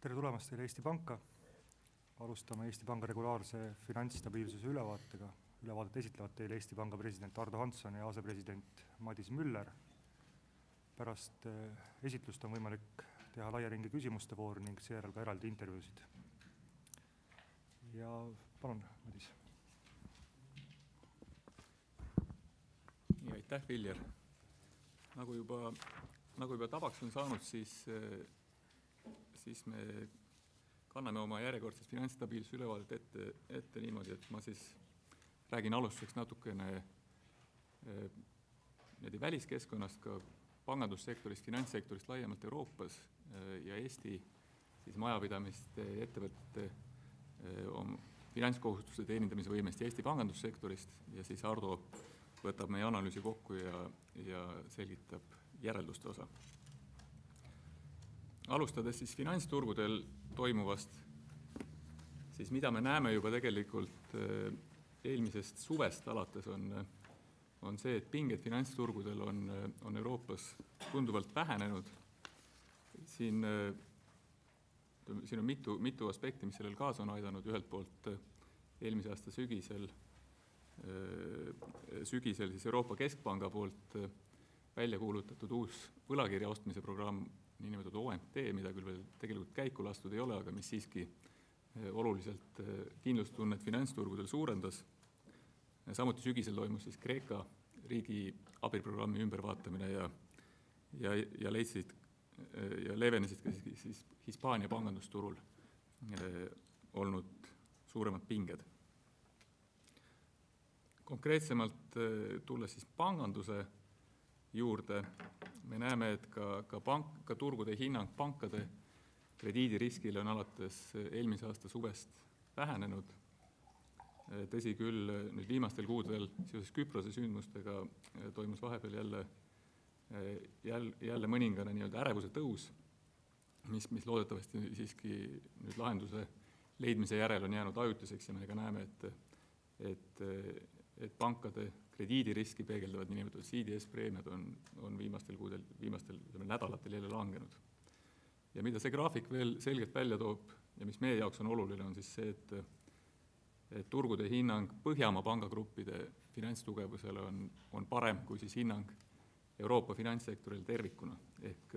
Tere tulemast teile Eesti Panka. Alustame Eesti Panga regulaarse finantsstabiilsuse ülevaatega. Ülevaadet esitlevad teile Eesti Panga president Ardo Hansson ja asepresident Madis Müller. Pärast esitlust on võimalik teha laia ringi küsimuste voor ning seejärel ka eraldi intervjuusid. Ja palun, Madis. Ja aitäh, Viljar. Nagu juba tavaks on saanud, siis me kanname oma järjekordsest finantsstabiilsuse ülevaadet ette niimoodi, et ma siis räägin alustuseks natukene väliskeskkonnast, ka pangandussektorist, finantssektorist laiemalt Euroopas ja Eesti siis majapidamiste ettevõtete finantskohustuste teenindamise võimest ja Eesti pangandussektorist ja siis Ardo võtab meie analüüsi kokku ja selgitab järelduste osa. Alustades siis finantsturgudel toimuvast, siis mida me näeme juba tegelikult eelmisest suvest alates on see, et pinged finantsturgudel on Euroopas tunduvalt vähenenud. Siin on mitu aspekti, mis sellel kaasa on aidanud. Ühelt poolt eelmise aasta sügisel siis Euroopa Keskpanga poolt välja kuulutatud uus võlakirja ostmise programm, niinimetatud OMT, mida küll veel tegelikult käiku lastud ei ole, aga mis siiski oluliselt kindlustunnet finantsturgudel suurendas. Samuti sügisel toimus siis Kreeka riigi abiprogrammi ümbervaatamine ja leevenesid ka siis Hispaania pangandusturul olnud suuremad pinged. Konkreetsemalt tulles siis panganduse juurde, me näeme, et ka turgude hinnang pankade krediidiriskile on alates eelmise aasta suvest vähenenud. Tõsi küll, nüüd viimastel kuudel seoses Küprose sündmustega toimus vahepeal jälle mõningane ärevuse tõus, mis loodetavasti siiski nüüd lahenduse leidmise järel on jäänud ajutiseks ja me ka näeme, et pankade krediidiriski peegeldavad niinimetatud CDS-preemiad on viimastel nädalatel jälle langenud. Ja mida see graafik veel selgelt välja toob ja mis meie jaoks on oluline, on siis see, et turgude hinnang Põhjamaa pangagruppide finantstugevusele on parem kui siis hinnang Euroopa finantssektoril tervikuna. Ehk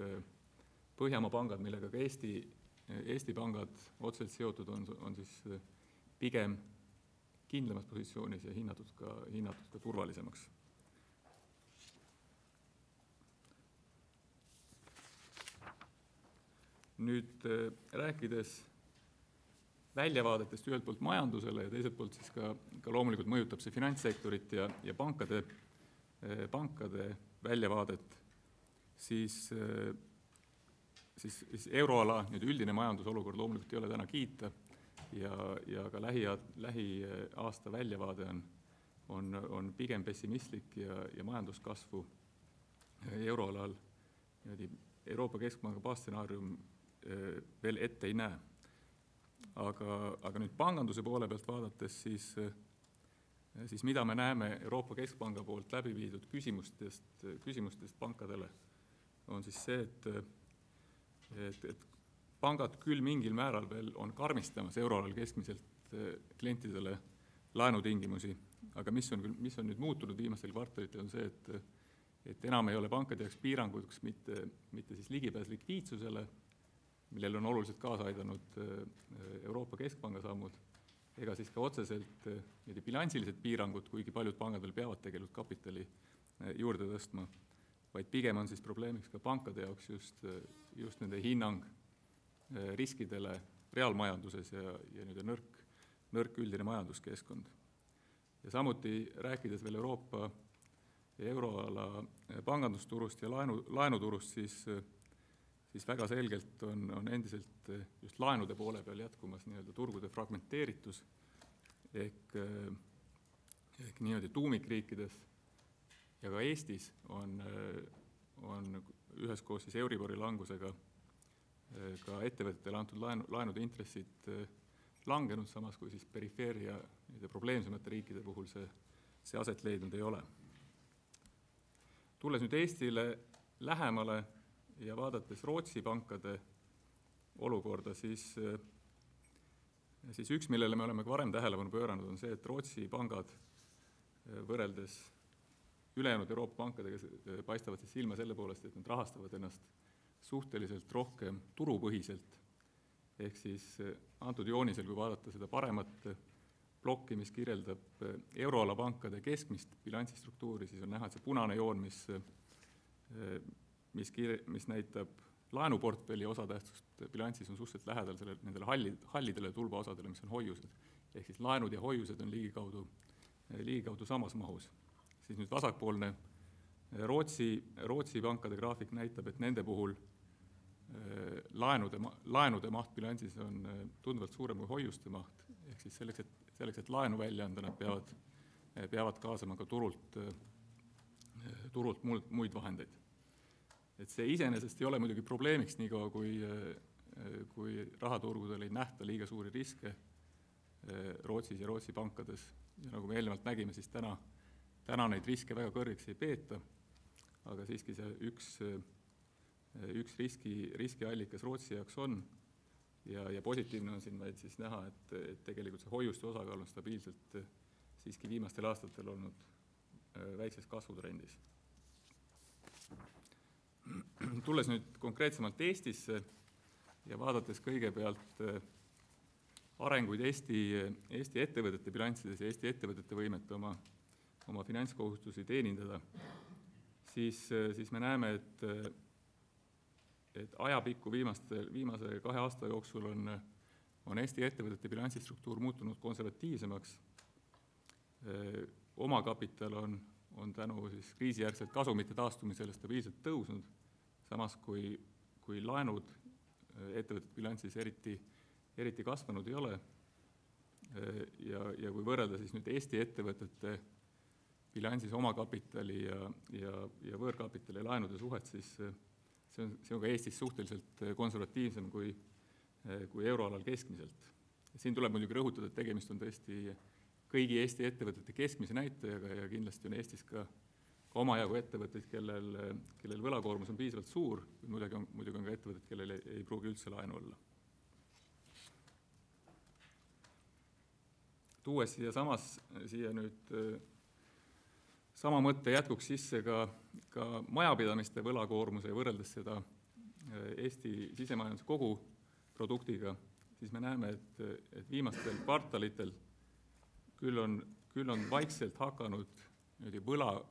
Põhjamaa pangad, millega ka Eesti pangad otseselt seotud on siis pigem kindlamas positsioonis ja hinnatud ka turvalisemaks. Nüüd rääkides väljavaadetest ühelt poolt majandusele ja teiselt poolt siis ka loomulikult mõjutab see finantssektorit ja pankade väljavaadet, siis euroala üldine majandusolukord loomulikult ei ole täna kiita ja ka lähiaasta väljavaade on pigem pessimistlik ja majanduskasvu euroalal Euroopa Keskpanga baasstsenaarium veel ette ei näe. Aga nüüd panganduse poole pealt vaadates, siis mida me näeme Euroopa Keskpanga poolt läbi viidud küsimustest pankadele, on siis see, et pangad küll mingil määral veel on karmistamas euroalal keskmiselt klientidele laenutingimusi, aga mis on nüüd muutunud viimastel kvartalitel on see, et enam ei ole pankade jaoks piiranguks mitte siis ligipääs likviidsusele, millel on oluliselt kaasa aidanud Euroopa Keskpanga sammud, ega siis ka otseselt bilansilised piirangud, kuigi paljud pangad veel peavad tegelikult kapitali juurde tõstma, vaid pigem on siis probleemiks ka pankade jaoks just nende hinnang riskidele reaalmajanduses ja nõrk üldine majanduskeskkond. Ja samuti rääkides veel Euroopa ja euroala pangandusturust ja laenuturust, siis väga selgelt on endiselt just laenude poole peal jätkumas turgude fragmenteeritus ehk niimoodi tuumikriikides ja ka Eestis on üheskoos siis Euribori langusega ka ettevõtetele antud laenude intressid langenud, samas kui siis perifeeria probleemsemate riikide puhul see aset leidnud ei ole. Tulles nüüd Eestile lähemale ja vaadates Rootsi pankade olukorda, siis üks, millele me oleme ka varem tähelepanu pööranud, on see, et Rootsi pangad võrreldes ülejäänud Euroopa pankadega paistavad siis silma selle poolest, et nad rahastavad ennast suhteliselt rohkem turupõhiselt. Ehk siis antud joonisel, kui vaadata seda paremat plokki, mis kirjeldab euroala pankade keskmist bilansistruktuuri, siis on näha, et see punane joon, mis näitab laenuportfelli osatähtsust bilansis, on suhteliselt lähedal nendele hallidele tulbaosadele, mis on hoiused. Ehk siis laenud ja hoiused on ligikaudu samas mahus. Siis nüüd vasakpoolne Rootsi pankade graafik näitab, et nende puhul laenude maht bilansis on tunduvalt suurem kui hoiuste maht. Ehk siis selleks, et laenu välja anda, nad peavad kaasama ka turult muid vahendeid. Et see iseenesest ei ole muidugi probleemiks niikaua, kui rahaturgudel ei nähta liiga suuri riske Rootsis ja Rootsi pankades. Ja nagu me eelnevalt nägime, siis täna neid riske väga kõrgeks ei peeta, aga siiski see üks riskiallikas Rootsi jaoks on. Ja positiivne on siin vaid siis näha, et tegelikult see hoiuste osakaal on stabiilselt siiski viimastel aastatel olnud väikses kasvutrendis. Tulles nüüd konkreetsemalt Eestisse ja vaadates kõigepealt arenguid Eesti ettevõtete bilanssides ja Eesti ettevõtete võimet oma finantskohustusi teenindada, siis me näeme, et ajapikku viimase 2 aasta jooksul on Eesti ettevõtete bilansistruktuur muutunud konservatiivsemaks. Omakapital on tänu siis kriisijärgselt kasumite taastumisele stabiilselt tõusnud, samas kui laenud ettevõtete bilansis eriti kasvanud ei ole. Ja kui võrrelda siis nüüd Eesti ettevõtete bilansis omakapitali ja võõrkapitali ja laenude suhet, siis see on ka Eestis suhteliselt konservatiivsem kui euroalal keskmiselt. Siin tuleb muidugi rõhutada, et tegemist on tõesti kõigi Eesti ettevõtete keskmise näitajaga ja kindlasti on Eestis ka omajagu ettevõtteid, kellel võlakoormus on piisavalt suur, muidugi on ka ettevõtted, kellel ei pruugi üldse laenu olla. Tuues siia nüüd sama mõtte jätkuks sisse ka majapidamiste võlakoormuse ja võrreldes seda Eesti sisemajanduse koguproduktiga, siis me näeme, et viimastel kvartalitel küll on vaikselt hakanud võla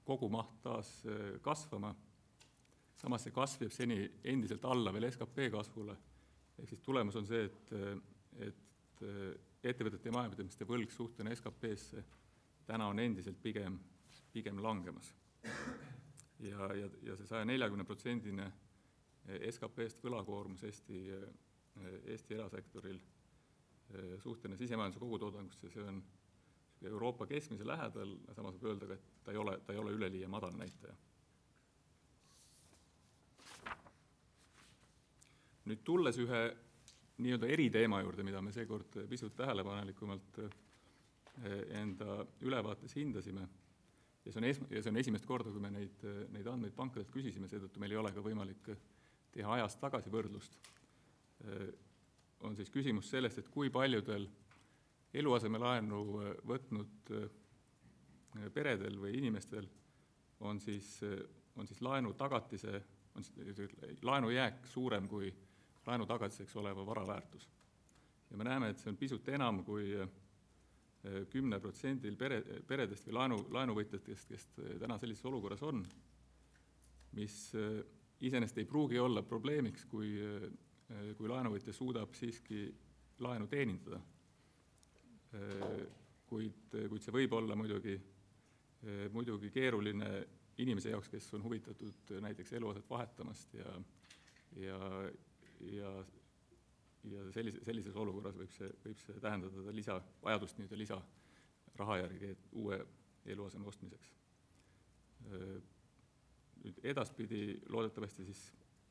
kogumaht taas kasvama. Samas see kasv jääb seni endiselt alla veel SKP kasvule. Ehk siis tulemus on see, et ettevõtete ja majapidamiste võlg suhtena SKP-sse täna on endiselt pigem langemas. Ja see 140% SKP-st võlakoormus Eesti erasektoril suhtena sisemajanduse kogutoodangusse, see on Euroopa keskmise lähedal, samas võib öelda, et ta ei ole üleliia madal näitaja. Nüüd tulles ühe nii-öelda eriteema juurde, mida me seekord pisut tähelepanelikumalt enda ülevaates hindasime, ja see on esimest korda, kui me neid andmeid pankadelt küsisime, seetõttu meil ei ole ka võimalik teha ajast tagasi võrdlust, on siis küsimus sellest, et kui paljudel eluasemelaenu võtnud peredel või inimestel on laenu jääk suurem kui laenu tagatiseks oleva vara väärtus. Ja me näeme, et see on pisut enam kui 10% peredest või laenuvõtjatest, kes täna sellises olukorras on, mis iseenesest ei pruugi olla probleemiks, kui laenuvõtja suudab siiski laenu teenindada. Kuid see võib olla muidugi keeruline inimese jaoks, kes on huvitatud näiteks eluaset vahetamast ja sellises olukorras võib see tähendada vajadust lisa raha järgi uue eluaseme ostmiseks. Nüüd edaspidi loodetavasti siis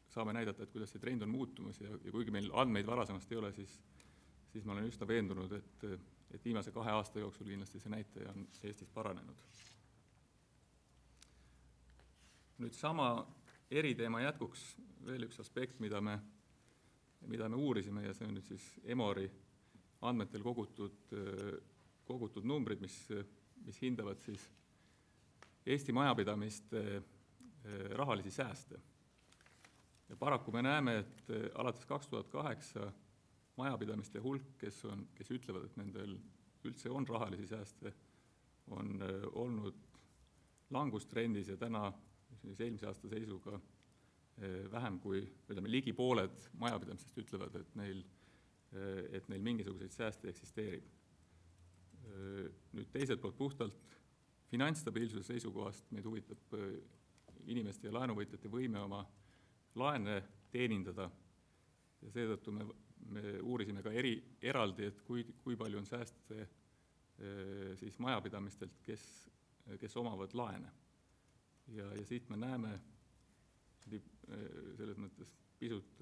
saame näidata, et kuidas see trend on muutumas ja kuigi meil andmeid varasemast ei ole, siis ma olen üsna veendunud, et viimase 2 aasta jooksul kindlasti see näitaja on Eestis paranenud. Nüüd sama eriteema jätkuks veel üks aspekt, mida me mida me uurisime ja see on nüüd siis Emori andmetel kogutud numbrid, mis hindavad siis Eesti majapidamiste rahalisi sääste. Ja paraku me näeme, et alates 2008 majapidamiste hulk, kes ütlevad, et nendel üldse on rahalisi sääste, on olnud langustrendis ja täna eelmise aasta seisuga vähem kui, ligi pooled majapidamistest ütlevad, et neil mingisuguseid sääste eksisteerib. Nüüd teiselt poolt puhtalt finantsstabiilsuse seisukohast meid huvitab inimeste ja laenuvõtjate võime oma laene teenindada ja seetõttu me uurisime ka eraldi, et kui palju on sääste siis majapidamistelt, kes omavad laene. Ja siit me näeme selles mõttes pisut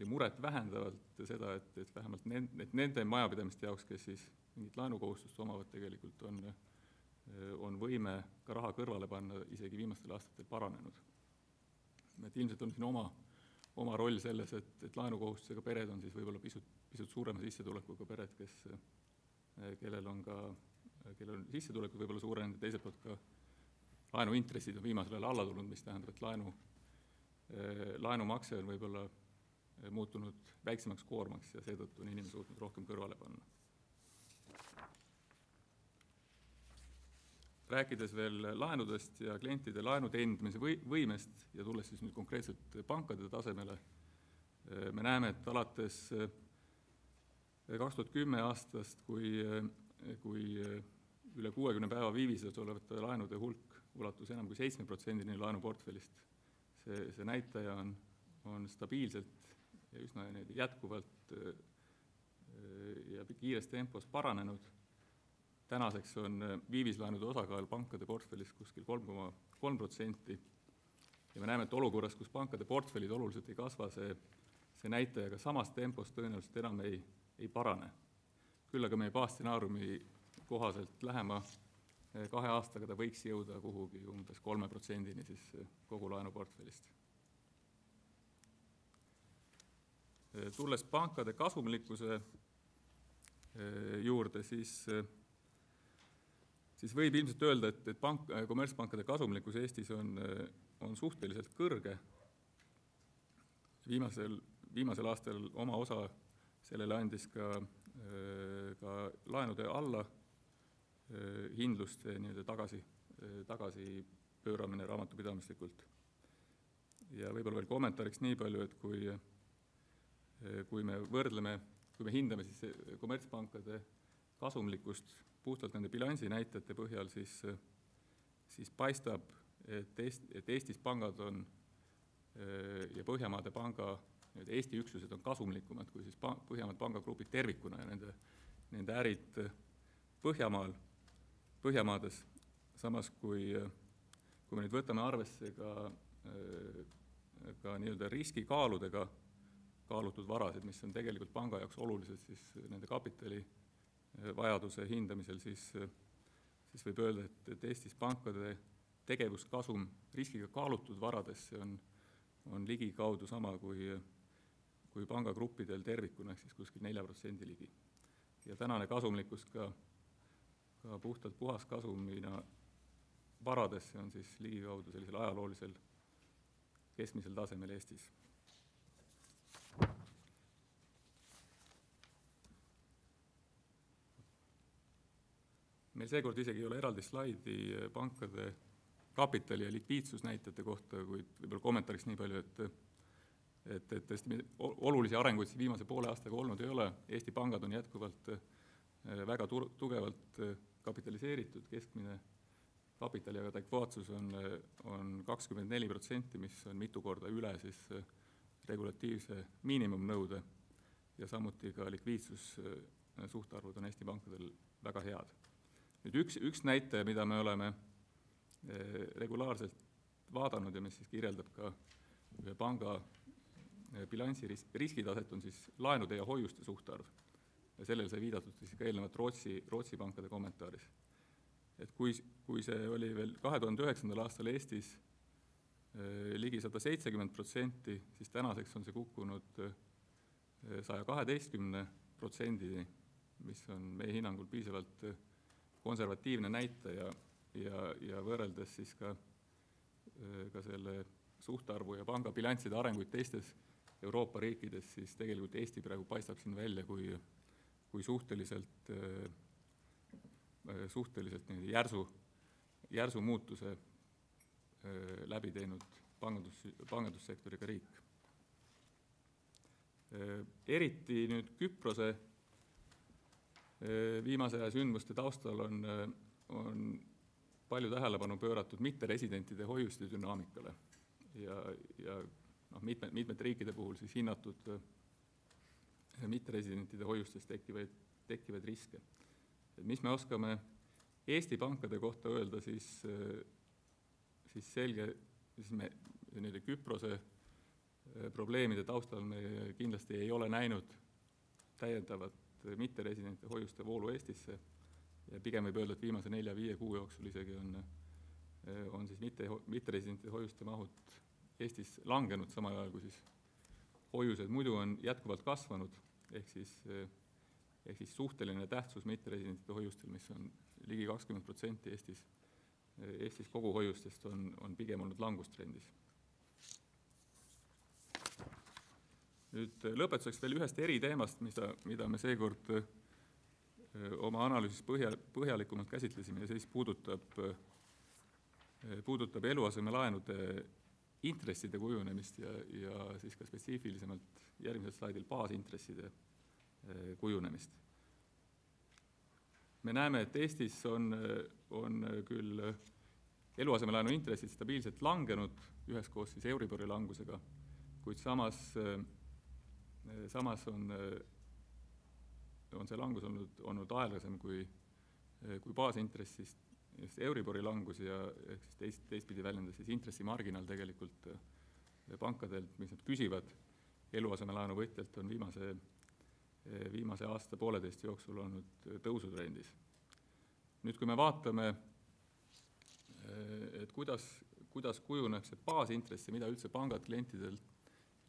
muret vähendavalt seda, et vähemalt nende majapidamiste jaoks, kes siis mingit laenukohustust omavad, tegelikult on võime ka raha kõrvale panna isegi viimastel aastatel paranenud. Et ilmselt on siin oma roll selles, et laenukohustusega pered on siis võib-olla pisut suurema sissetulekuga pered, kellel on sissetulekud võib-olla suurenenud ja teiselt poolt ka laenuintressid on viimasel ajal alla tulnud, mis tähendab, et laenumakse on võib-olla muutunud väiksemaks koormaks ja seetõttu on inimene suutnud rohkem kõrvale panna. Rääkides veel laenudest ja klientide laenu teenindamise võimest ja tulles siis nüüd konkreetselt pankade tasemele, me näeme, et alates 2010 aastast, kui üle 60 päeva viivises olevate laenude hulk ulatus enam kui 7% laenuportfellist, see näitaja on stabiilselt ja üsna jätkuvalt ja kiires tempos paranenud. Tänaseks on viivislaenude osakaal pankade portfellis kuskil 3,3% ja me näeme, et olukorras, kus pankade portfellid oluliselt ei kasva, see näitaja ka samas tempos tõenäoliselt enam ei parane. Küll aga meie baasstsenaariumi kohaselt lähema 2 aastaga ta võiks jõuda kuhugi umbes 3% siis kogu laenuportfellist. Tulles pankade kasumlikkuse juurde, siis võib ilmselt öelda, et kommertspankade kasumlikkus Eestis on suhteliselt kõrge. Viimasel aastal oma osa sellele andis ka laenude alla hindluste tagasi pööramine raamatupidamislikult. Ja võib-olla veel kommentaariks nii palju, et kui me hindame siis kommertspankade kasumlikkust puhtalt nende bilansi näitajate põhjal, siis paistab, et Eestis pangad on ja Põhjamaade panga Eesti üksused on kasumlikumad kui siis Põhjamaade pangagrupid tervikuna ja nende ärid Põhjamaades. Samas, kui me nüüd võtame arvesse ka nii-öelda riskikaaludega kaalutud varasid, mis on tegelikult panga jaoks olulised siis nende kapitali vajaduse hindamisel, siis võib öelda, et Eestis pankade tegevuskasum riskiga kaalutud varadesse on ligikaudu sama kui pangagruppidel tervikuna, ehk siis kuskil 4% ligi. Ja tänane kasumlikkus ka puhtalt puhaskasumina varadesse on siis ligikaudu sellisel ajaloolisel keskmisel tasemel Eestis. Meil seekord isegi ei ole eraldi slaidi pankade kapitali ja likviidsusnäitajate kohta, kuid võib-olla kommentaariks nii palju, et tõesti olulisi arenguid viimase poole aastaga olnud ei ole. Eesti pangad on jätkuvalt väga tugevalt kapitaliseeritud, keskmine kapitali aga adekvaatsus on 24%, mis on mitu korda üle siis regulatiivse miinimumnõude ja samuti ka likviidsussuhtarvud on Eesti pankadel väga head. Nüüd üks näitaja, mida me oleme regulaarselt vaadanud ja mis siis kirjeldab ka ühe panga bilansi riskitaset, on siis laenude ja hoiuste suhtarv. Ja sellele sai viidatud siis ka eelnevalt Rootsi pankade kommentaaris. Et kui see oli veel 2009. aastal Eestis ligi 170%, siis tänaseks on see kukkunud 112%-ni, mis on meie hinnangul piisavalt konservatiivne näitaja ja võrreldes siis ka selle suhtarvu ja panga bilansside arenguid teistes Euroopa riikides, siis tegelikult Eesti praegu paistab siin välja kui suhteliselt järsu muutuse läbi teinud pangandussektoriga riik. Eriti nüüd Küprose viimase aja sündmuste taustal on palju tähelepanu pööratud mitteresidentide hoiuste dünaamikale ja mitmete riikide puhul siis hinnatud mitteresidentide hoiustest tekkivaid riske. Mis me oskame Eesti pankade kohta öelda, siis selge, siis me Küprose probleemide taustal me kindlasti ei ole näinud täiendavat mitteresidentide hoiuste voolu Eestisse ja pigem võib öelda, et viimase 4-5 kuu jooksul isegi on siis mitteresidentide hoiuste mahud Eestis langenud, samal ajal kui siis hoiused muidu on jätkuvalt kasvanud, ehk siis suhteline tähtsus mitteresidentide hoiustel, mis on ligi 20% Eestis kogu hoiustest, on pigem olnud langustrendis. Nüüd lõpetuseks veel ühest eriteemast, mida me seekord oma analüüsis põhjalikumalt käsitlesime ja siis puudutab eluasemelaenude intresside kujunemist ja siis ka spetsiifilisemalt järgmisel slaidil baasintresside kujunemist. Me näeme, et Eestis on küll eluasemelaenu intressid stabiilselt langenud üheskoos siis Euribori langusega, kuid samas on see langus olnud aeglasem kui baasintressist Euribori langus ja siis teistpidi väljendades siis intressimarginaal tegelikult pankadelt, mis nad küsivad eluasemelaenu võtjalt, on viimase aasta pooleteist jooksul olnud tõusutrendis. Nüüd, kui me vaatame, et kuidas kujuneb see baasintress ja mida üldse pangad klientidelt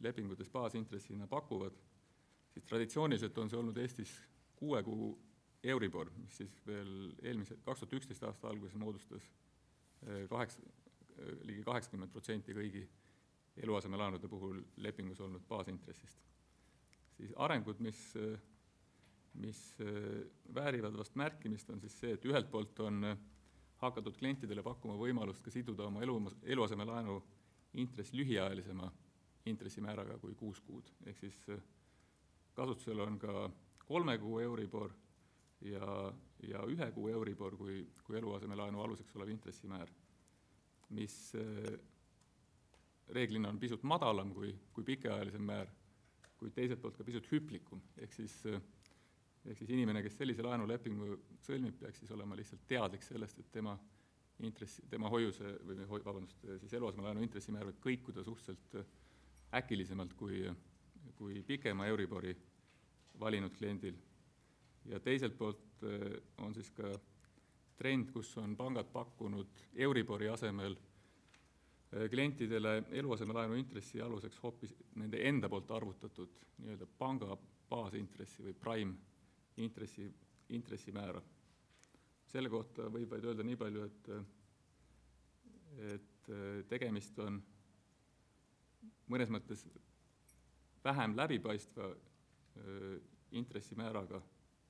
lepingutes baasintressina pakuvad, siis traditsiooniliselt on see olnud Eestis 6 kuu Euribor, mis siis veel 2011 aasta alguses moodustas ligi 80% kõigi eluasemelaenude puhul lepingus olnud baasintressist. Siis arengud, mis väärivad vast märkimist, on siis see, et ühelt poolt on hakatud klientidele pakkuma võimalust ka siduda oma eluasemelaenu intress lühiajalisema intressimääraga kui 6 kuud. Ehk siis kasutusel on ka 3 kuu Euribor ja 1 kuu Euribor kui eluasemelaenu aluseks olev intressimäär, mis reeglina on pisut madalam kui pikaajalisem määr, kuid teiselt poolt ka pisut hüplikum. Ehk siis inimene, kes sellise laenulepingu sõlmib, peaks siis olema lihtsalt teadlik sellest, et tema hoiuse siis eluasemelaenu intressimäär võib kõikuda suhteliselt äkilisemalt kui pikema Euribori valinud kliendil. Ja teiselt poolt on siis ka trend, kus on pangad pakkunud Euribori asemel klientidele eluasemelaenu intressi aluseks hoopis nende enda poolt arvutatud nii-öelda panga baasintressi või prime intressimäära. Selle kohta võib vaid öelda nii palju, et tegemist on mõnes mõttes vähem läbipaistva intressimääraga,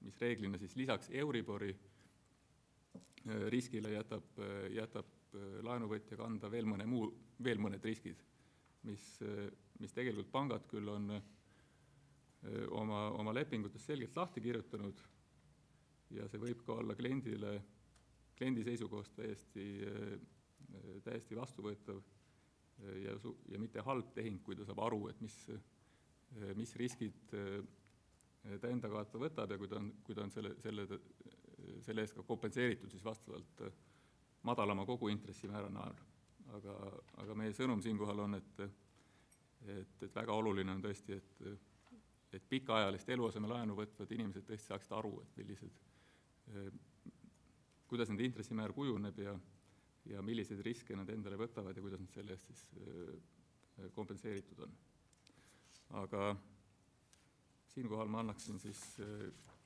mis reeglina siis lisaks Euribori riskile jätab laenuvõtja kanda veel mõned riskid, mis tegelikult pangad küll on oma lepingutes selgelt lahti kirjutanud ja see võib ka olla kliendi seisukohast täiesti vastuvõetav ja mitte halb tehing, kui ta saab aru, et mis riskid ta enda kaata võtab ja kui ta on selle eest ka kompenseeritud siis vastavalt madalama kogu intressimäära näol. Aga meie sõnum siinkohal on, et väga oluline on tõesti, et pikaajalist eluasemelaenu võtvad inimesed tõesti saaksid aru, et kuidas nende intressimäär kujuneb ja ja milliseid riske nad endale võtavad ja kuidas nad selle eest siis kompenseeritud on. Aga siinkohal ma annaksin siis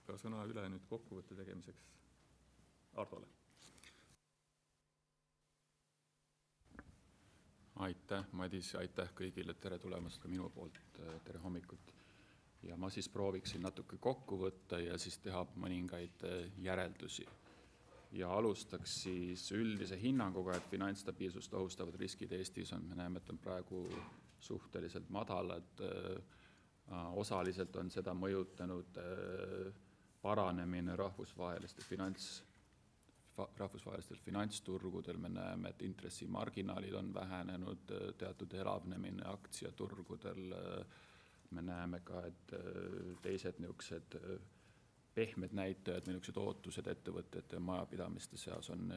ka sõna üle nüüd kokkuvõtte tegemiseks Ardole. Aitäh, Madis, ja aitäh kõigile, tere tulemast ka minu poolt, tere hommikut. Ja ma siis prooviksin natuke kokku võtta ja siis teha mõningaid järeldusi. Ja alustaks siis üldise hinnanguga, et finantsstabiilsust ohustavad riskid Eestis on, me näeme, et on praegu suhteliselt madalad. Osaliselt on seda mõjutanud paranemine rahvusvahelistel finantsturgudel. Me näeme, et intressimarginaalid on vähenenud, teatud elavnemine aktsiaturgudel. Me näeme ka, et teised niisugused pehmed näitajad või niisugused ootused ettevõtete ja majapidamiste seas on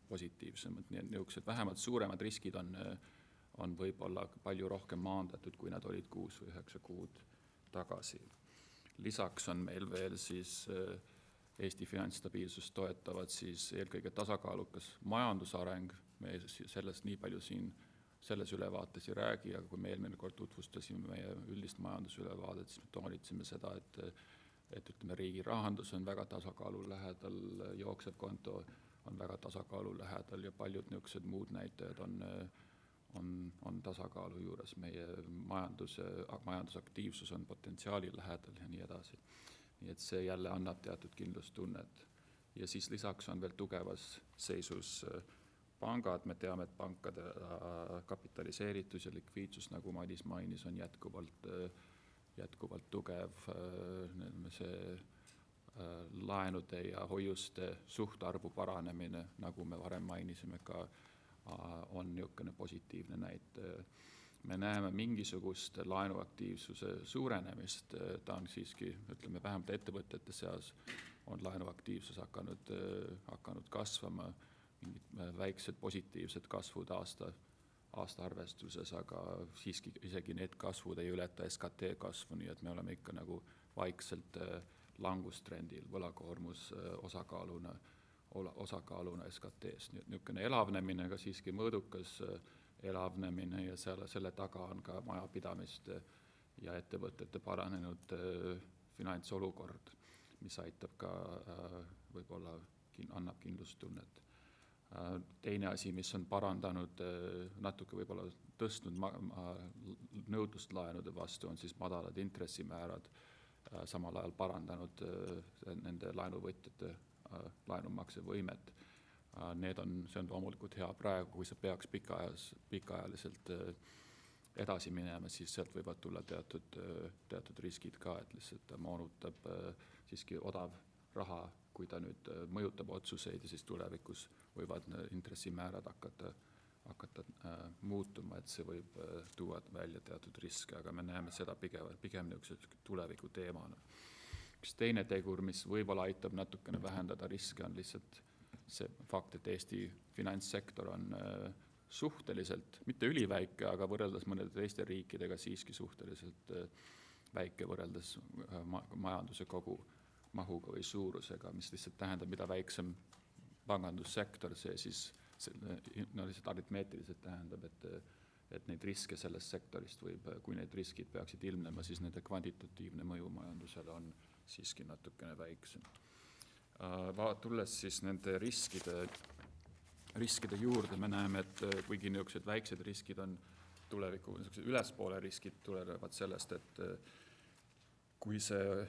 positiivsemad. Nii et niisugused vähemalt suuremad riskid on võib-olla palju rohkem maandatud, kui nad olid 6 või 9 kuud tagasi. Lisaks on meil veel siis Eesti finantsstabiilsust toetavad siis eelkõige tasakaalukas majandusareng. Me sellest nii palju siin selles ülevaates ei räägi, aga kui me eelmine kord tutvustasime meie üldist majandusülevaadet, siis me toonitsime seda, et ütleme, riigi rahandus on väga tasakaalu lähedal, jooksev konto on väga tasakaalu lähedal ja paljud niisugused muud näitajad on tasakaalu juures. Meie majandusaktiivsus on potentsiaali lähedal ja nii edasi. Nii et see jälle annab teatud kindlustunnet. Ja siis lisaks on veel tugevas seisus pangad. Me teame, et pankade kapitaliseeritus ja likviidsus, nagu Madis mainis, on jätkuvalt tugev. See laenude ja hoiuste suhtarvu paranemine, nagu me varem mainisime ka, on niisugune positiivne näitaja. Me näeme mingisugust laenuaktiivsuse suurenemist, ta on siiski, ütleme, vähemalt ettevõtete seas on laenuaktiivsus hakanud kasvama, mingid väiksed positiivsed kasvud aasta arvestuses, aga siiski isegi need kasvud ei ületa SKT kasvu, nii et me oleme ikka nagu vaikselt langustrendil, võlakoormus osakaaluna SKT-s. Niisugune elavnemine, aga siiski mõõdukas elavnemine ja selle taga on ka majapidamiste ja ettevõtete paranenud finantsolukord, mis aitab ka võib-olla annab kindlustunnet. Teine asi, mis on parandanud, natuke võib-olla tõstnud nõudlust laenude vastu, on siis madalad intressimäärad, samal ajal parandanud nende laenuvõtjate laenumaksevõimet. See on loomulikult hea praegu, kui see peaks pikaajaliselt edasi minema, siis sealt võivad tulla teatud riskid ka, et lihtsalt moonutab siiski odav raha, kui ta nüüd mõjutab otsuseid ja siis tulevikus võivad intressimäärad hakata muutuma, et see võib tuua välja teatud riske, aga me näeme seda pigem niisuguse tuleviku teemana. Üks teine tegur, mis võib-olla aitab natukene vähendada riske, on lihtsalt see fakt, et Eesti finantssektor on suhteliselt, mitte üliväike, aga võrreldes mõnede teiste riikidega siiski suhteliselt väike võrreldes majanduse kogu mahuga või suurusega, mis lihtsalt tähendab, mida väiksem pangandussektor, see siis lihtsalt aritmeetiliselt tähendab, et neid riske sellest sektorist võib, kui need riskid peaksid ilmnema, siis nende kvantitatiivne mõju majandusele on siiski natukene väiksem. Tulles siis nende riskide juurde, me näeme, et kuigi niisugused väiksed riskid on tuleviku, ülespoole riskid tulevad sellest, et kui see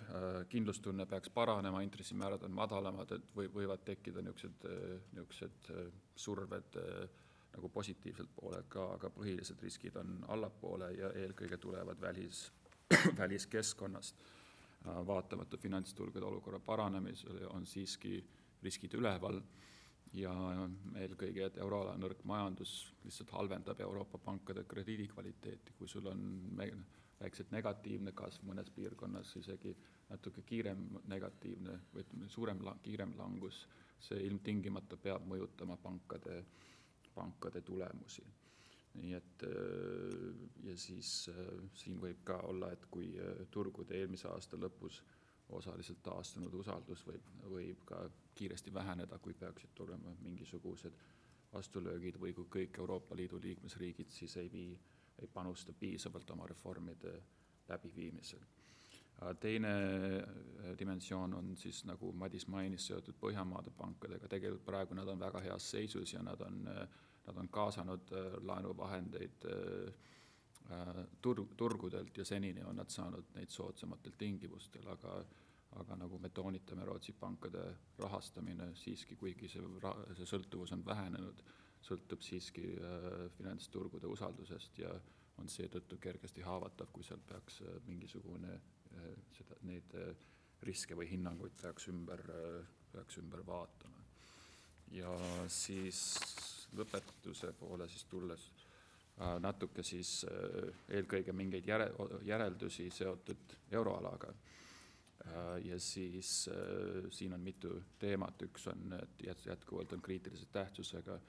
kindlustunne peaks paranema, intressimäärad on madalamad, et võivad tekkida niisugused surved nagu positiivselt poole ka, aga põhilised riskid on allapoole ja eelkõige tulevad väliskeskkonnast. Vaatamata finantsturgude olukorra paranemisele on siiski riskid üleval ja eelkõige, et euroala nõrk majandus lihtsalt halvendab Euroopa pankade krediidikvaliteeti. Kui sul on väikselt negatiivne kasv mõnes piirkonnas, isegi natuke kiirem negatiivne või kiirem langus, see ilmtingimata peab mõjutama pankade tulemusi. Nii et ja siis siin võib ka olla, et kui turgude eelmise aasta lõpus osaliselt taastunud usaldus võib ka kiiresti väheneda, kui peaksid tulema mingisugused vastulöögid või kui kõik Euroopa Liidu liikmesriigid siis ei panusta piisavalt oma reformide läbiviimisel. Teine dimensioon on siis, nagu Madis mainis, seotud Põhjamaade pankadega. Tegelikult praegu nad on väga heas seisus ja nad on kaasanud laenuvahendeid turgudelt ja senini on nad saanud neid soodsamatel tingimustel, aga nagu me toonitame, Rootsi pankade rahastamine siiski, kuigi see sõltuvus on vähenenud, sõltub siiski finantsturgude usaldusest ja on seetõttu kergesti haavatav, kui seal peaks mingisugune neid riske või hinnanguid peaks ümber vaatama. Ja siis lõpetuse poole siis tulles natuke siis eelkõige mingeid järeldusi seotud euroalaga. Ja siis siin on mitu teemat. Üks on, et jätkuvalt on kriitilise tähtsusega,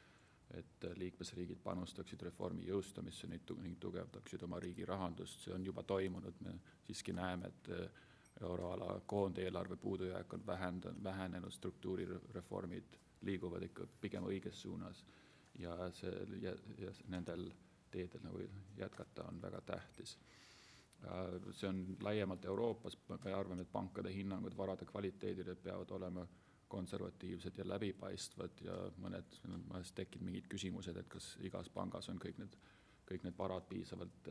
et liikmesriigid panustaksid reformi jõustamisse ning tugevdaksid oma riigi rahandust. See on juba toimunud. Me siiski näeme, et euroala koondeelarve puudujääk on vähenenud, struktuurireformid liiguvad ikka pigem õiges suunas ja nendel teedel nagu jätkata on väga tähtis. See on laiemalt Euroopas, me arvame, et pankade hinnangud varade kvaliteedile peavad olema konservatiivsed ja läbipaistvad ja mõned tekib mingid küsimused, et kas igas pangas on kõik need varad piisavalt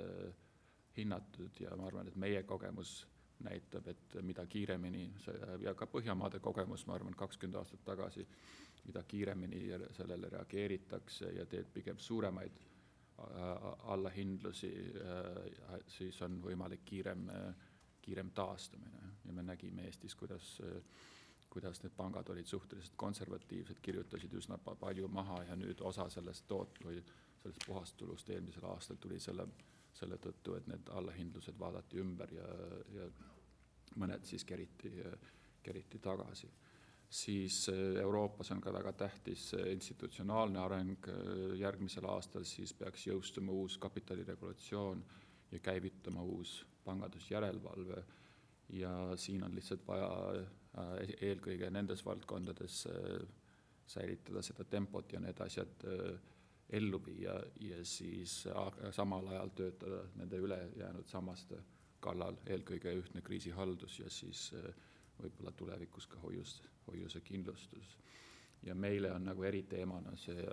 hinnatud ja ma arvan, et meie kogemus näitab, et mida kiiremini, ja ka Põhjamaade kogemus, ma arvan, 20 aastat tagasi, mida kiiremini sellele reageeritakse ja teed pigem suuremaid allahindlusi, siis on võimalik kiirem taastamine. Ja me nägime Eestis, kuidas need pangad olid suhteliselt konservatiivsed, kirjutasid üsna palju maha ja nüüd osa sellest puhastulust eelmisel aastal tuli selle tõttu, et need allahindlused vaadati ümber ja mõned siis keriti tagasi. Siis Euroopas on ka väga tähtis institutsionaalne areng. Järgmisel aastal siis peaks jõustuma uus kapitaliregulatsioon ja käivitama uus pangandusjärelevalve ja siin on lihtsalt vaja eelkõige nendes valdkondades säilitada seda tempot ja need asjad ellu viia ja siis samal ajal töötada nende ülejäänud sammaste kallal, eelkõige ühtne kriisihaldus ja siis võib-olla tulevikus ka hoiuse kindlustus. Ja meile on nagu eriteemana see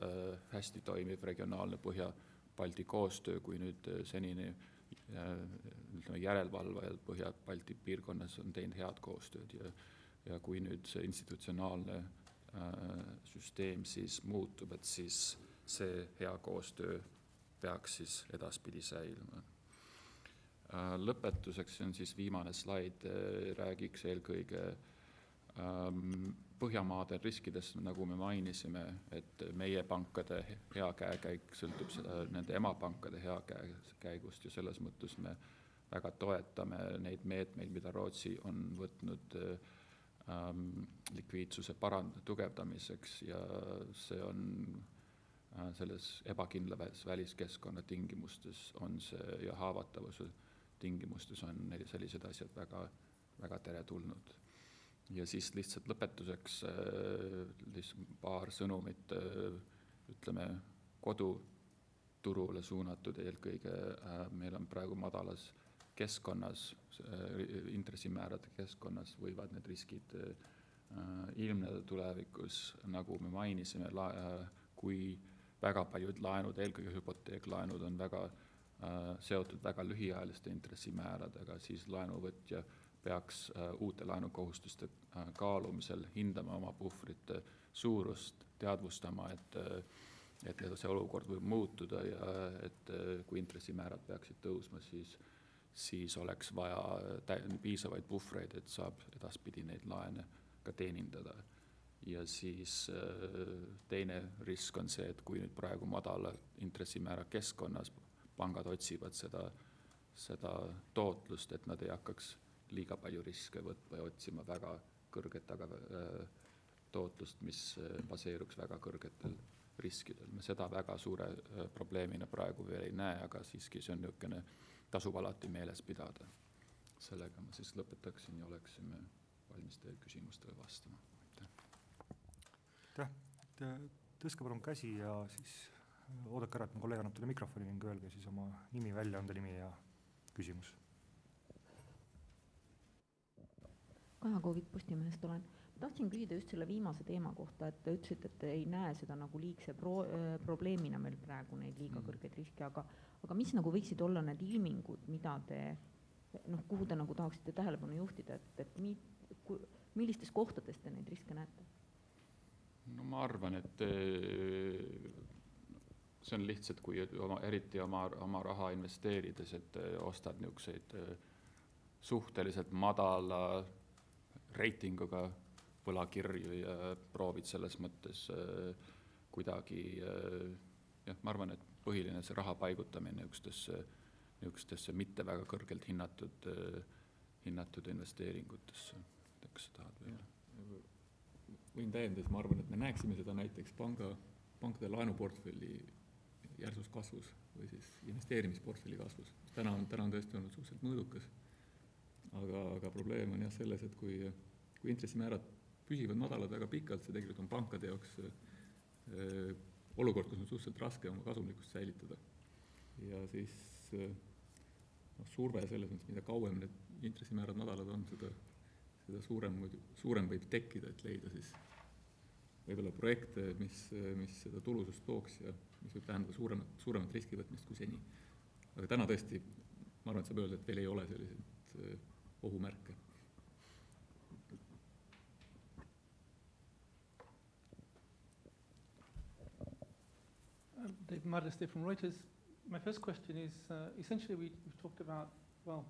hästi toimiv regionaalne Põhja-Balti koostöö, kui nüüd senini järelevalvajad Põhja-Balti piirkonnas on teinud head koostööd ja kui nüüd see institutsionaalne süsteem siis muutub, et siis see hea koostöö peaks siis edaspidi säilima. Lõpetuseks on siis viimane slaid, räägiks eelkõige Põhjamaade riskidest, nagu me mainisime, et meie pankade hea käekäik sõltub nende emapankade hea käigust ja selles mõttes me väga toetame neid meetmeid, mida Rootsi on võtnud likviidsuse tugevdamiseks ja see on selles ebakindlas väliskeskkonna tingimustes on see ja haavatavuse tingimustes on sellised asjad väga, väga teretulnud. Ja siis lihtsalt lõpetuseks paar sõnumit, ütleme, koduturule suunatud eelkõige. Meil on praegu madalas keskkonnas, intressimäärade keskkonnas võivad need riskid ilmneda tulevikus, nagu me mainisime, kui väga paljud laenud, eelkõige hüpoteeklaenud on väga seotud väga lühiajaliste intressimääradega, siis laenuvõtja peaks uute laenukohustuste kaalumisel hindama oma puhvrite suurust, teadvustama, et see olukord võib muutuda ja et kui intressimäärad peaksid tõusma, siis oleks vaja piisavaid puhvreid, et saab edaspidi neid laene ka teenindada. Ja siis teine risk on see, et kui nüüd praegu madala intressimäära keskkonnas pangad otsivad seda tootlust, et nad ei hakkaks liiga palju riske võtma ja otsima väga kõrget tootlust, mis baseeruks väga kõrgetel riskidel. Me seda väga suure probleemina praegu veel ei näe, aga siiski see on niisugune, tasub alati meeles pidada. Sellega ma siis lõpetaksin ja oleksime valmis teie küsimustele vastama. Aitäh. tõstke palun käsi ja siis oodake ära, et mu kolleeg annab teile mikrofoni ning öelge siis oma nimi, väljaande nimi ja küsimus. Kaja Koovik Postimehest olen. Tahtsin küsida just selle viimase teema kohta, et te ütlesite, et te ei näe seda nagu liigse probleemina meil praegu neid liiga kõrgeid riske, aga mis nagu võiksid olla need ilmingud, mida te, kuhu te nagu tahaksite tähelepanu juhtida, et millistes kohtades te neid riske näete? No ma arvan, et see on lihtsalt, kui eriti oma raha investeerides, et ostad niisuguseid suhteliselt madala reitinguga võlakirju ja proovid selles mõttes kuidagi, ma arvan, et põhiline see raha paigutamine niisugustesse mitte väga kõrgelt hinnatud investeeringutesse. Kas sa tahad veel? Võin täiendada, ma arvan, et me näeksime seda näiteks pankade laenuportfelli järsus kasvus või siis investeerimisportfelli kasvus. Täna on tõesti olnud suhteliselt mõõdukas, aga probleem on jah selles, et kui intressimäärad püsivad madalad väga pikalt, see tegelikult on pankade jaoks olukord, kus on suhteliselt raske oma kasumlikkust säilitada. Ja siis surve selles mõttes, mida kauem need intressimäärad madalad on, seda suurem võib tekkida, et leida siis võib-olla projekte, mis seda tulusust tooks ja mis võib tähendada suuremat riskivõtmist kui seni. Aga täna tõesti, ma arvan, et saab öelda, et veel ei ole selliseid ohumärke. Dave Mardeste from Reuters. My first question is, essentially we've talked about, about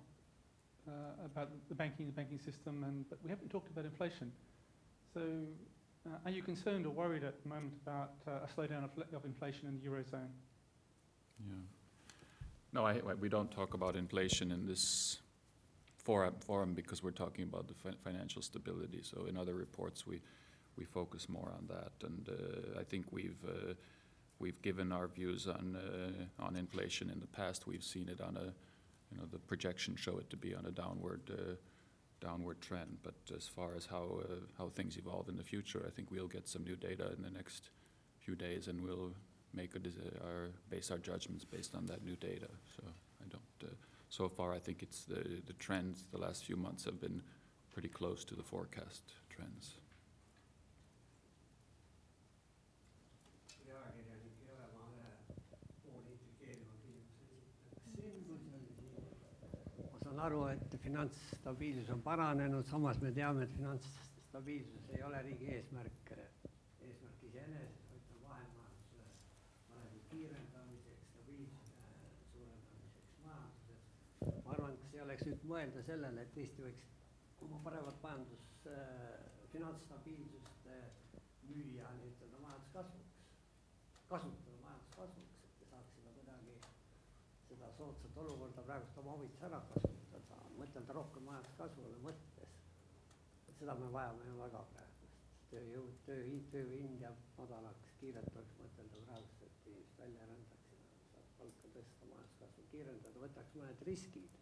the banking system, but we haven't talked about inflation. So are you concerned or worried at the moment about a slowdown of inflation in the Eurozone? Yeah. No, we don't talk about inflation in this forum because we're talking about the financial stability. So in other reports we focus more on that, and I think we've given our views on inflation in the past. We've seen it on the projection show it to be on a downward trend. But as far as how things evolve in the future, I think we'll get some new data in the next few days, and we'll base our judgments based on that new data. So I don't. So far, I think it's the trends. The last few months have been pretty close to the forecast trends. Aru, et finantsstabiilsus on paranenud, samas me teame, et finantsstabiilsus ei ole riigi eesmärk iseenesest, vaid on vahemajanduse arengu kiirendamiseks, stabiilsuse suurendamiseks majanduses. Ma arvan, kas ei oleks nüüd mõelda sellele, et Eesti võiks oma paremat finantsstabiilsust müüa majanduskasvuks, kasutada majanduskasvuks, et te saaksime kuidagi seda soodsat olukorda praegust oma huvits ära kasutada, mõtelda rohkem majanduskasvule mõttes. Seda me vajame ju väga praegust. Tööhind jääb madalaks, kiirelt oleks mõtelda praegust, et inimesed välja rändaksid, saab palka tõsta, majanduskasvu kiirendada, võtaks mõned riskid.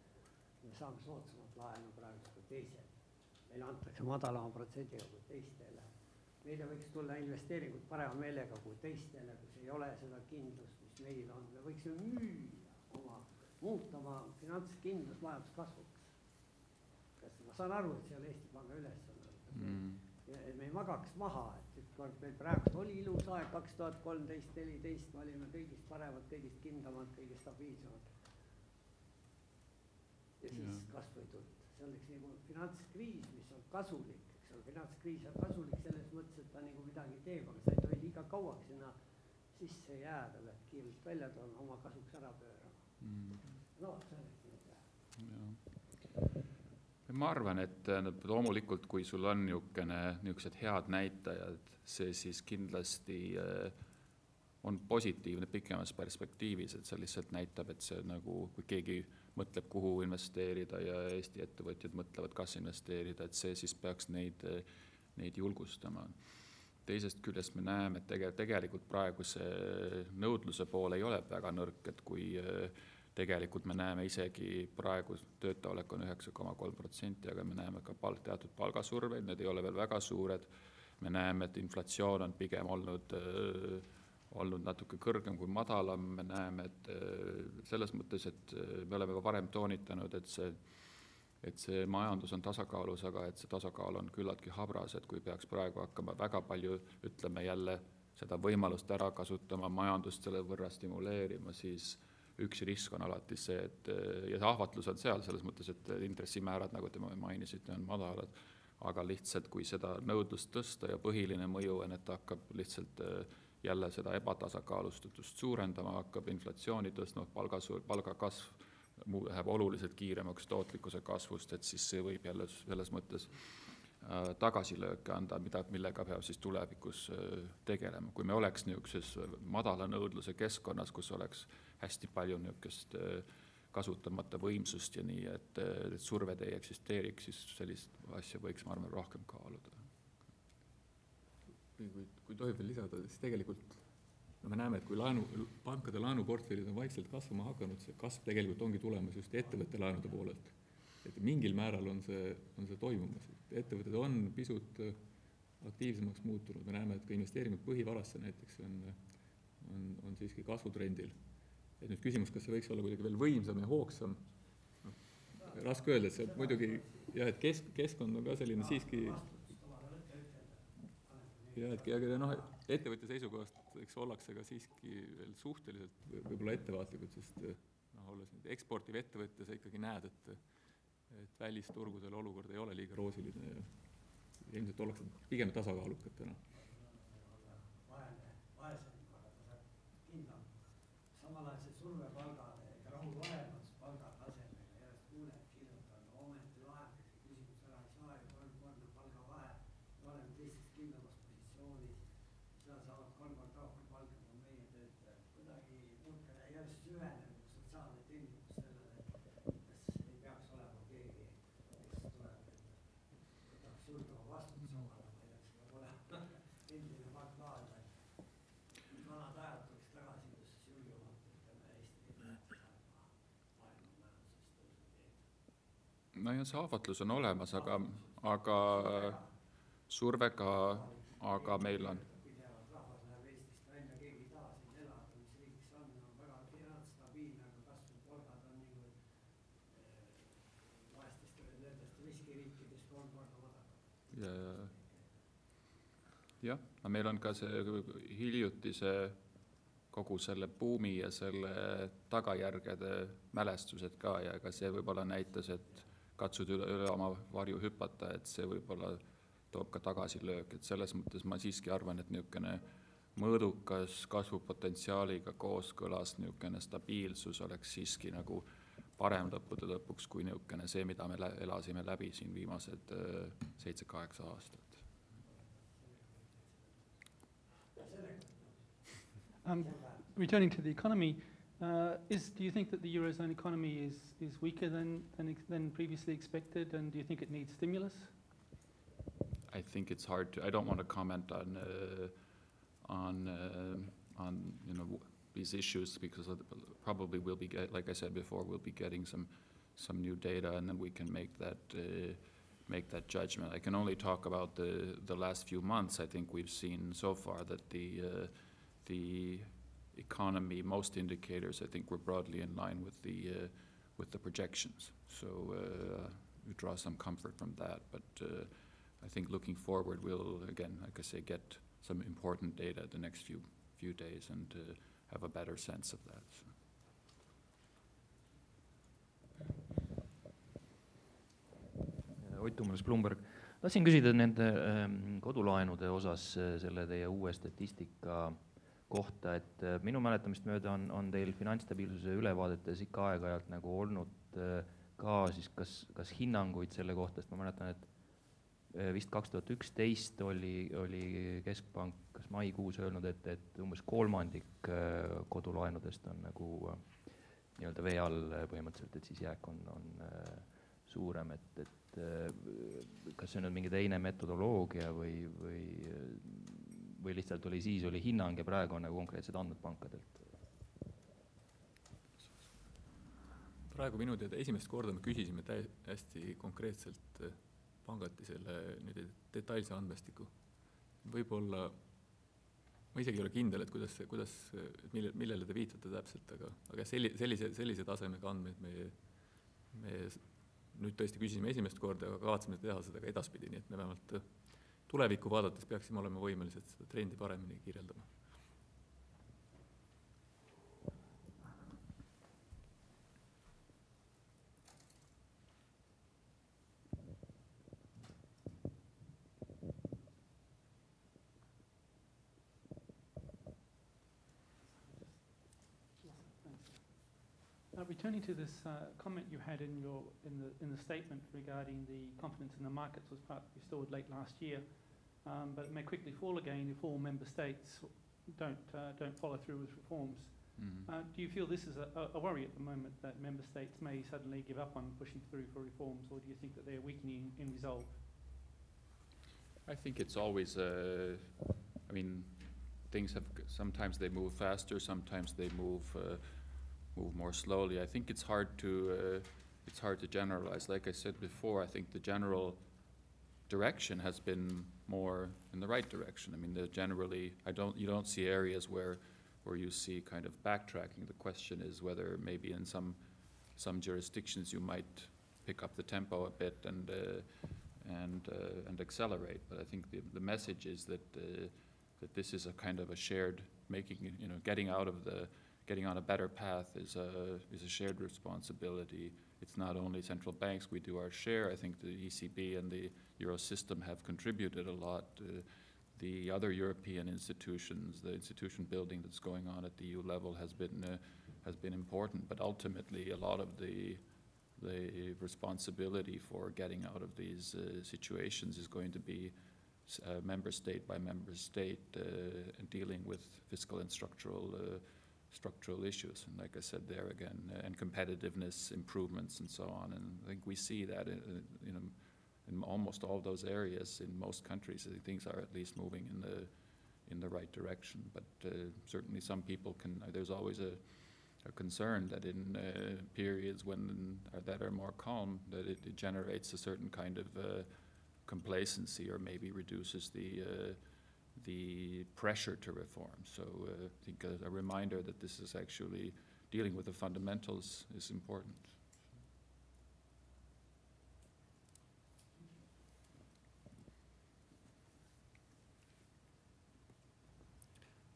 Me saame soodsamat laenu praegust kui teised. Meile antakse madalama protsendiga kui teistele. Meile võiks tulla investeeringud parema meelega kui teistele, kus ei ole seda kindlust, mis meil on. Me võiksime muuta oma finantskindlus majanduskasvuks. Ma saan aru, et see on Eesti Panga ülesanne. Me ei magaks maha, et ükskord meil praegust oli ilus aeg 2013-2014, me olime kõigist paremad, kõigist kindlamad, kõigist stabiilsemad. Ja siis kasvu ei tulnud. See oleks nagu finantskriis, mis on kasulik. Finantskriis on kasulik selles mõttes, et ta nagu midagi teeb, aga sa ei tohi liiga kauaks sinna sisse jääda, et kiirelt välja toon oma kasuks ära pöörama. No, see oleks Ma arvan, et loomulikult, kui sul on niisugused head näitajad, see siis kindlasti on positiivne pikemas perspektiivis, et see lihtsalt näitab, et see nagu, kui keegi mõtleb, kuhu investeerida ja Eesti ettevõtjad mõtlevad, kas investeerida, et see siis peaks neid julgustama. Teisest küljest me näeme, et tegelikult praegu see nõudluse pool ei ole väga nõrk, et kui tegelikult me näeme isegi praegu töötaolek on 9,3%, aga me näeme ka teatud palgasurveid, need ei ole veel väga suured, me näeme, et inflatsioon on pigem olnud natuke kõrgem kui madalam, me näeme, et selles mõttes, et me oleme ka varem toonitanud, et see majandus on tasakaalus, aga et see tasakaal on küllaltki habras, et kui peaks praegu hakkama väga palju, ütleme jälle, seda võimalust ära kasutama, majandust selle võrra stimuleerima, siis üks risk on alati see, et ja see ahvatlus on seal selles mõttes, et intressimäärad, nagu te mainisite, on madalad, aga lihtsalt kui seda nõudlust tõsta ja põhiline mõju on, et hakkab lihtsalt jälle seda ebatasakaalustatust suurendama, hakkab inflatsiooni tõstma, palgakasv läheb oluliselt kiiremaks tootlikkuse kasvust, et siis see võib jälle selles mõttes tagasilööke anda, millega peab siis tulevikus tegelema. Kui me oleks niisuguses madala nõudluse keskkonnas, kus oleks hästi palju niisugust kasutamata võimsust ja nii, et surved ei eksisteeriks, siis sellist asja võiks, ma arvan, rohkem kaaluda. Kui tohib veel lisada, siis tegelikult me näeme, et kui pankade laenuportfellid on vaikselt kasvama hakanud, see kasv tegelikult ongi tulemas just ettevõtte laenude poolelt. Et mingil määral on see toimumas. Ettevõtted on pisut aktiivsemaks muutunud. Me näeme, et ka investeeringud põhivarasse näiteks on siiski kasvutrendil. Et nüüd küsimus, kas see võiks olla kuidagi veel võimsam ja hoogsam. Raske öelda, et see muidugi, jah, et keskkond on ka selline siiski ja et ettevõtja seisukohast eks ollakse ka siiski veel suhteliselt võib-olla ettevaatlikud, sest olles eksportiv ettevõtja, sa ikkagi näed, et välisturgudel olukord ei ole liiga roosiline ja ilmselt ollakse pigem tasakaalukad täna. Samal ajal see surve palgale ja rahul olemas palgatasemel järjest kuuleb kirjutada, ometi lahendatakse küsimus ära ei saa ja kolmkordne palgavahe, me oleme teistest kindlamas positsioonis, seal saavad kolmkord rohkem palka kui meie töötajad. Kuidagi niisugune järjest süvenev sotsiaalne tingimus sellele, et kas ei peaks olema keegi, kes tuleb, et võtaks julgema vastutuse omale, ma ei tea, kas peab olema endine Magdaal või vanad ajad tuleks tagasi, kus julgemalt no ja see ahvatlus on olemas, aga survega, aga meil on. Kui teavad, rahvas läheb Eestist välja, keegi ei taha siin elada, mis riigis on väga head, stabiilne, aga kasvu polgad on nii kui vaestest nendest riskiriikidest 3 korda madalad. Jah, meil on ka see hiljutise kogu selle buumi ja selle tagajärgede mälestused ka ja ka see võib-olla näitas, et katsud üle oma varju hüpata, et see võib-olla toob ka tagasilöök, et selles mõttes ma siiski arvan, et niisugune mõõdukas kasvupotentsiaaliga kooskõlas niisugune stabiilsus oleks siiski nagu parem lõppude lõpuks kui niisugune see, mida me elasime läbi siin viimased 7-8 aastat. Returning to the economy, do you think that the Eurozone economy is weaker than previously expected, and do you think it needs stimulus? I think it's hard to. I don't want to comment on these issues because probably we'll be like I said before, we'll be getting some new data, and then we can make that judgment. I can only talk about the last few months. I think we've seen so far that the economy, most indicators, I think, were broadly in line with the projections. So we draw some comfort from that. But I think looking forward, we'll again, like I say, get some important data the next few days and have a better sense of that. So. Ott Umbras, Bloomberg. Tahtsin küsida nende kodulaenude osas selle teie uue statistika kohta, et minu mäletamist mööda on teil finantsstabiilsuse ülevaadetes ikka aeg-ajalt nagu olnud ka siis kas hinnanguid selle kohta, sest ma mäletan, et vist 2011 oli Keskpank kas maikuus öelnud, et umbes 1/3 kodulaenudest on nagu nii-öelda vee all põhimõtteliselt, et siis jääk on suurem, et kas see on mingi teine metodoloogia või lihtsalt siis oli hinnang ja praegu on nagu konkreetsed andmed pankadelt? Praegu minu teada esimest korda me küsisime hästi konkreetselt pangati selle nüüd detailse andmestiku võib-olla ma isegi ei ole kindel, et millele te viitate täpselt, aga sellise tasemega andmeid me nüüd tõesti küsisime esimest korda, aga kavatseme teha seda ka edaspidi, nii et me vähemalt tulevikku vaadates peaksime olema võimelised seda trendi paremini kirjeldama. Returning to this comment you had in the statement regarding the confidence in the markets was partly restored late last year, but it may quickly fall again if all member states don't follow through with reforms. Do you feel this is a worry at the moment that member states may suddenly give up on pushing through for reforms, or do you think that they're weakening in resolve? I think it's always, I mean, things have, sometimes they move faster, sometimes they move more slowly. I think it's hard to generalize. Like I said before, I think the general direction has been more in the right direction. I mean, generally, you don't see areas where you see kind of backtracking. The question is whether maybe in some jurisdictions you might pick up the tempo a bit and accelerate. But I think the message is that this is a kind of a shared making. You know, getting on a better path is a shared responsibility. It's not only central banks, we do our share. I think the ECB and the Euro system have contributed a lot. The other European institutions, the institution building that's going on at the EU level has been important, but ultimately a lot of the responsibility for getting out of these situations is going to be member state by member state and dealing with fiscal and structural issues, and like I said there again, and competitiveness improvements and so on. And I think we see that in almost all those areas in most countries. I think things are at least moving in the right direction. But certainly some people there's always a concern that in periods that are more calm, that it generates a certain kind of complacency, or maybe reduces the pressure to reform. So I think a reminder that this is actually dealing with the fundamentals is important.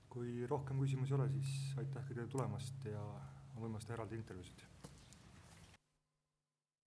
Kui rohkem küsimusi ei ole, siis aitäh kõigile tulemast ja on võimalust eraldi intervjuusid.